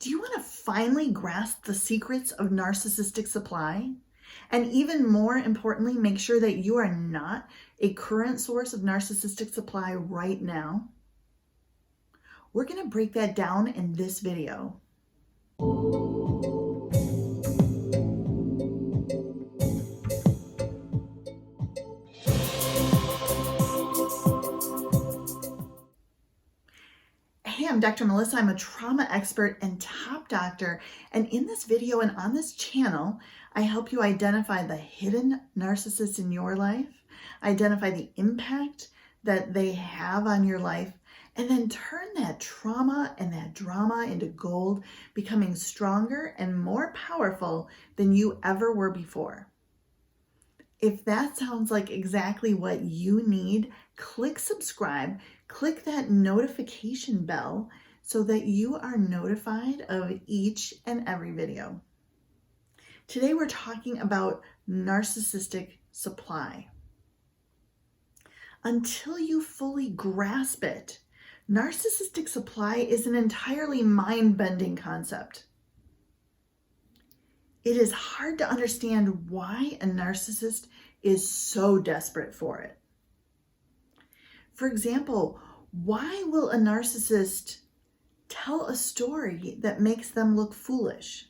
Do you want to finally grasp the secrets of narcissistic supply? And even more importantly, make sure that you are not a current source of narcissistic supply right now? We're going to break that down in this video. Hey, I'm Dr. Melissa. I'm a trauma expert and top doctor. And in this video and on this channel, I help you identify the hidden narcissists in your life, identify the impact that they have on your life, and then turn that trauma and that drama into gold, becoming stronger and more powerful than you ever were before. If that sounds like exactly what you need, click subscribe, click that notification bell so that you are notified of each and every video. Today we're talking about narcissistic supply. Until you fully grasp it, narcissistic supply is an entirely mind-bending concept. It is hard to understand why a narcissist is so desperate for it. For example, why will a narcissist tell a story that makes them look foolish,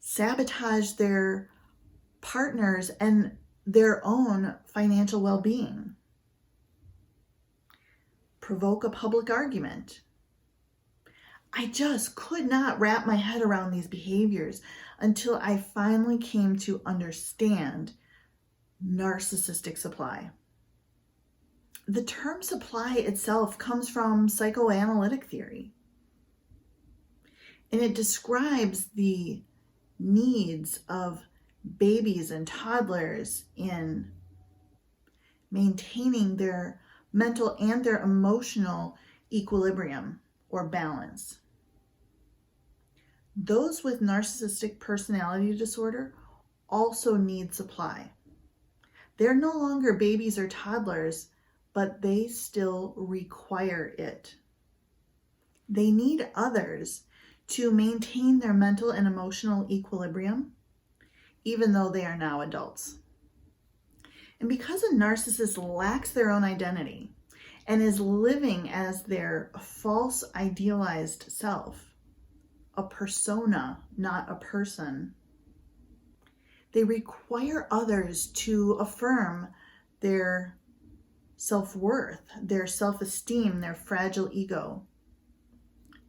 sabotage their partners and their own financial well-being, provoke a public argument? I just could not wrap my head around these behaviors until I finally came to understand narcissistic supply. The term supply itself comes from psychoanalytic theory, and it describes the needs of babies and toddlers in maintaining their mental and their emotional equilibrium or balance. Those with narcissistic personality disorder also need supply. They're no longer babies or toddlers, but they still require it. They need others to maintain their mental and emotional equilibrium, even though they are now adults. And because a narcissist lacks their own identity and is living as their false idealized self, a persona, not a person, they require others to affirm their self-worth, their self-esteem, their fragile ego.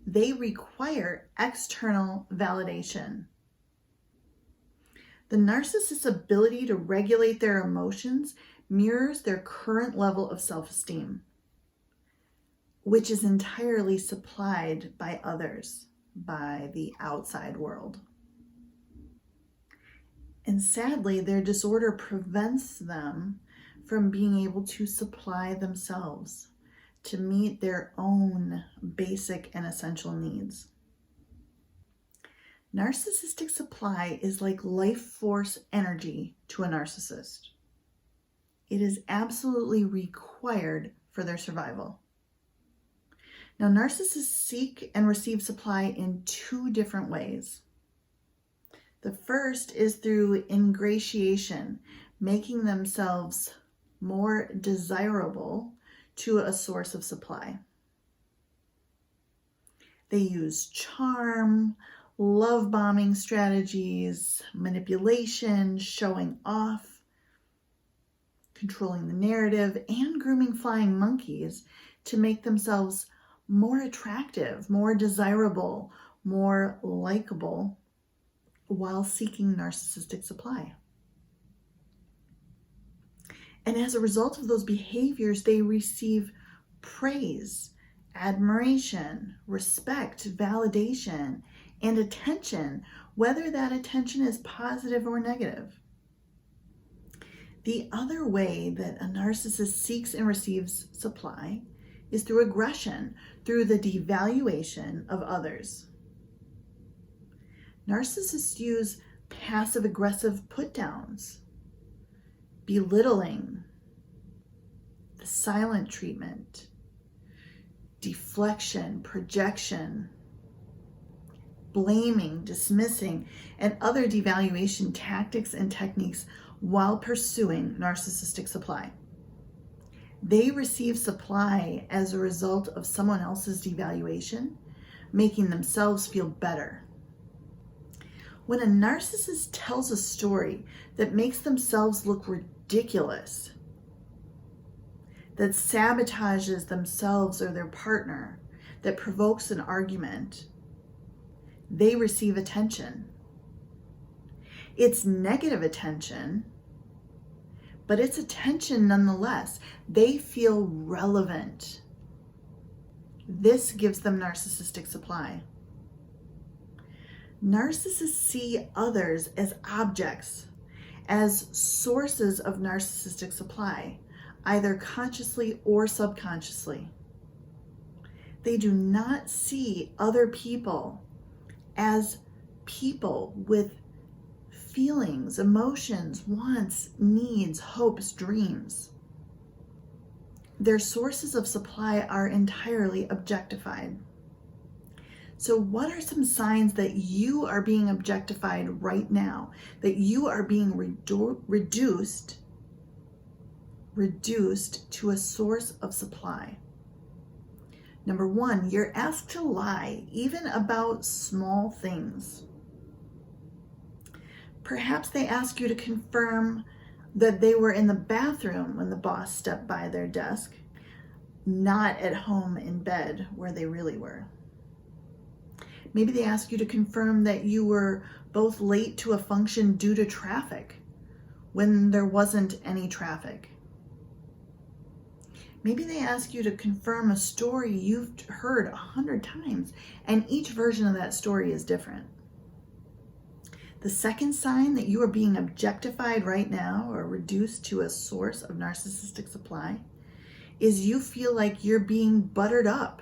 They require external validation. The narcissist's ability to regulate their emotions mirrors their current level of self-esteem, which is entirely supplied by others, by the outside world. And sadly, their disorder prevents them from being able to supply themselves to meet their own basic and essential needs. Narcissistic supply is like life force energy to a narcissist. It is absolutely required for their survival. Now, narcissists seek and receive supply in two different ways. The first is through ingratiation, making themselves more desirable to a source of supply. They use charm, love bombing strategies, manipulation, showing off, controlling the narrative, and grooming flying monkeys to make themselves more attractive, more desirable, more likable, while seeking narcissistic supply. And as a result of those behaviors, they receive praise, admiration, respect, validation, and attention, whether that attention is positive or negative. The other way that a narcissist seeks and receives supply is through aggression, through the devaluation of others. Narcissists use passive-aggressive put-downs, belittling, the silent treatment, deflection, projection, blaming, dismissing, and other devaluation tactics and techniques while pursuing narcissistic supply. They receive supply as a result of someone else's devaluation, making themselves feel better. When a narcissist tells a story that makes themselves look ridiculous, that sabotages themselves or their partner, that provokes an argument, they receive attention. It's negative attention, but it's attention nonetheless. They feel relevant. This gives them narcissistic supply. Narcissists see others as objects, as sources of narcissistic supply, either consciously or subconsciously. They do not see other people as people with feelings, emotions, wants, needs, hopes, dreams. Their sources of supply are entirely objectified. So what are some signs that you are being objectified right now, that you are being reduced to a source of supply? Number one, you're asked to lie, even about small things. Perhaps they ask you to confirm that they were in the bathroom when the boss stepped by their desk, not at home in bed where they really were. Maybe they ask you to confirm that you were both late to a function due to traffic when there wasn't any traffic. Maybe they ask you to confirm a story you've heard 100 times, and each version of that story is different. The second sign that you are being objectified right now or reduced to a source of narcissistic supply is you feel like you're being buttered up.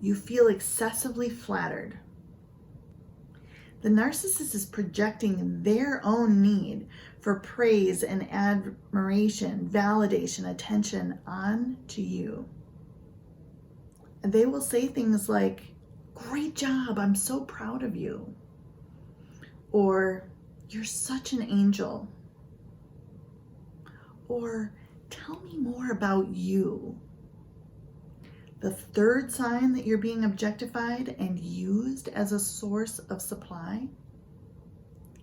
You feel excessively flattered. The narcissist is projecting their own need for praise and admiration, validation, attention onto you. And they will say things like, "Great job, I'm so proud of you." Or, "You're such an angel." Or, "Tell me more about you." The third sign that you're being objectified and used as a source of supply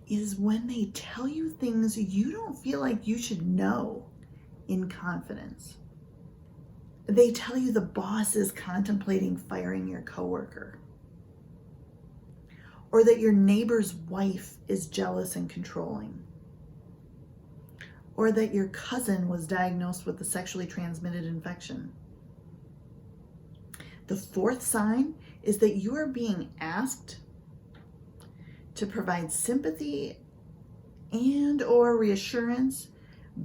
is when they tell you things you don't feel like you should know in confidence. They tell you the boss is contemplating firing your coworker, or that your neighbor's wife is jealous and controlling, or that your cousin was diagnosed with a sexually transmitted infection. The fourth sign is that you are being asked to provide sympathy and or reassurance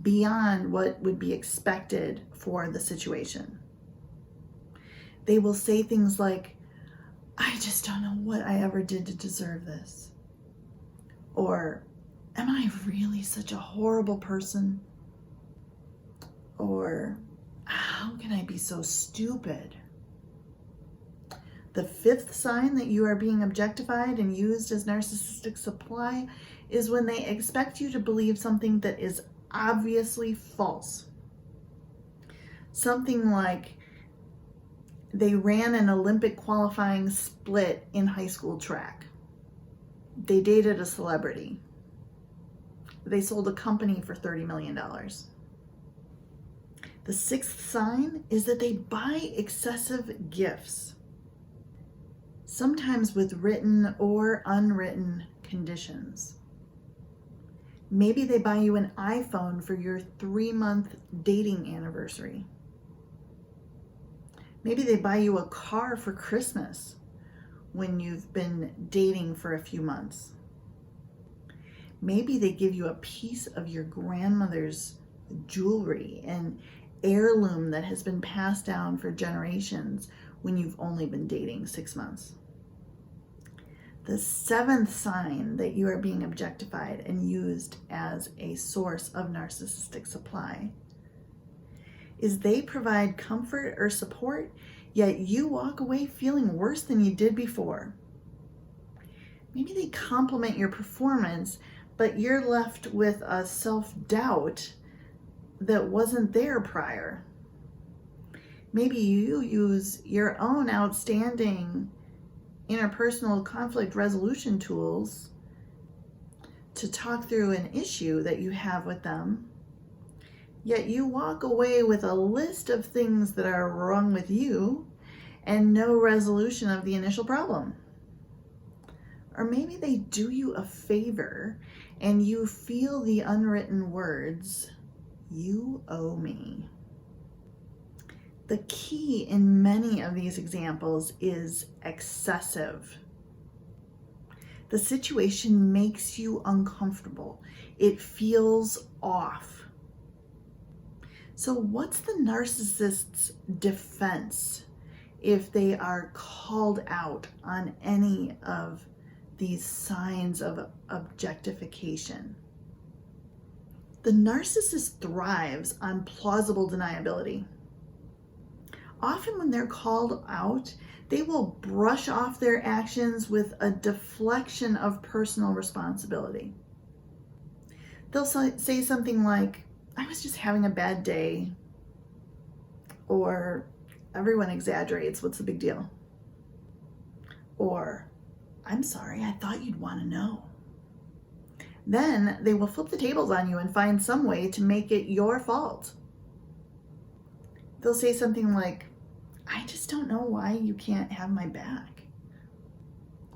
beyond what would be expected for the situation. They will say things like, "I just don't know what I ever did to deserve this." Or, "Am I really such a horrible person?" Or, "How can I be so stupid?" The fifth sign that you are being objectified and used as narcissistic supply is when they expect you to believe something that is obviously false. Something like they ran an Olympic qualifying split in high school track. They dated a celebrity. They sold a company for $30 million. The sixth sign is that they buy excessive gifts, sometimes with written or unwritten conditions. Maybe they buy you an iPhone for your 3-month dating anniversary. Maybe they buy you a car for Christmas when you've been dating for a few months. Maybe they give you a piece of your grandmother's jewelry, an heirloom that has been passed down for generations when you've only been dating 6 months. The seventh sign that you are being objectified and used as a source of narcissistic supply is they provide comfort or support, yet you walk away feeling worse than you did before. Maybe they compliment your performance, but you're left with a self-doubt that wasn't there prior. Maybe you use your own outstanding interpersonal conflict resolution tools to talk through an issue that you have with them, yet you walk away with a list of things that are wrong with you and no resolution of the initial problem. Or maybe they do you a favor and you feel the unwritten words, "You owe me." The key in many of these examples is excessive. The situation makes you uncomfortable. It feels off. So what's the narcissist's defense if they are called out on any of these signs of objectification? The narcissist thrives on plausible deniability. Often when they're called out, they will brush off their actions with a deflection of personal responsibility. They'll say something like, "I was just having a bad day," or "Everyone exaggerates, what's the big deal?" Or, "I'm sorry, I thought you'd want to know." Then they will flip the tables on you and find some way to make it your fault. They'll say something like, "I just don't know why you can't have my back."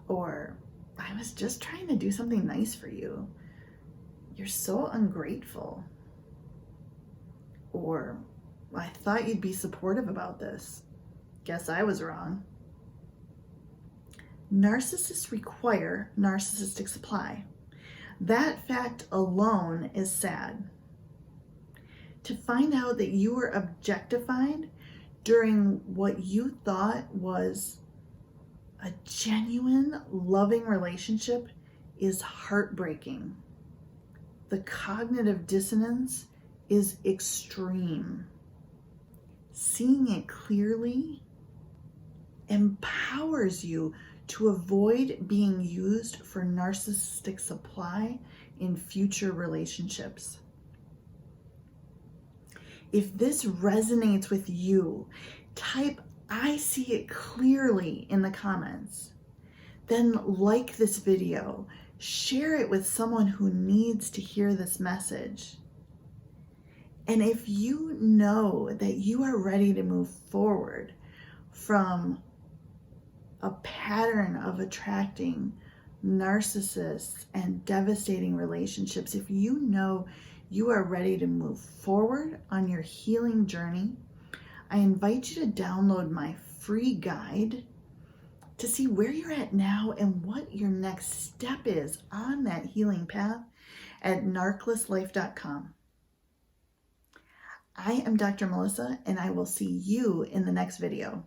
Or, "I was just trying to do something nice for you. You're so ungrateful." Or, "I thought you'd be supportive about this. Guess I was wrong." Narcissists require narcissistic supply. That fact alone is sad. To find out that you were objectified during what you thought was a genuine, loving relationship is heartbreaking. The cognitive dissonance is extreme. Seeing it clearly empowers you to avoid being used for narcissistic supply in future relationships. If this resonates with you, type "I see it clearly" in the comments. Then like this video, share it with someone who needs to hear this message. And if you know that you are ready to move forward from a pattern of attracting narcissists and devastating relationships, if you know you are ready to move forward on your healing journey, I invite you to download my free guide to see where you're at now and what your next step is on that healing path at narclesslife.com. I am Dr. Melissa, and I will see you in the next video.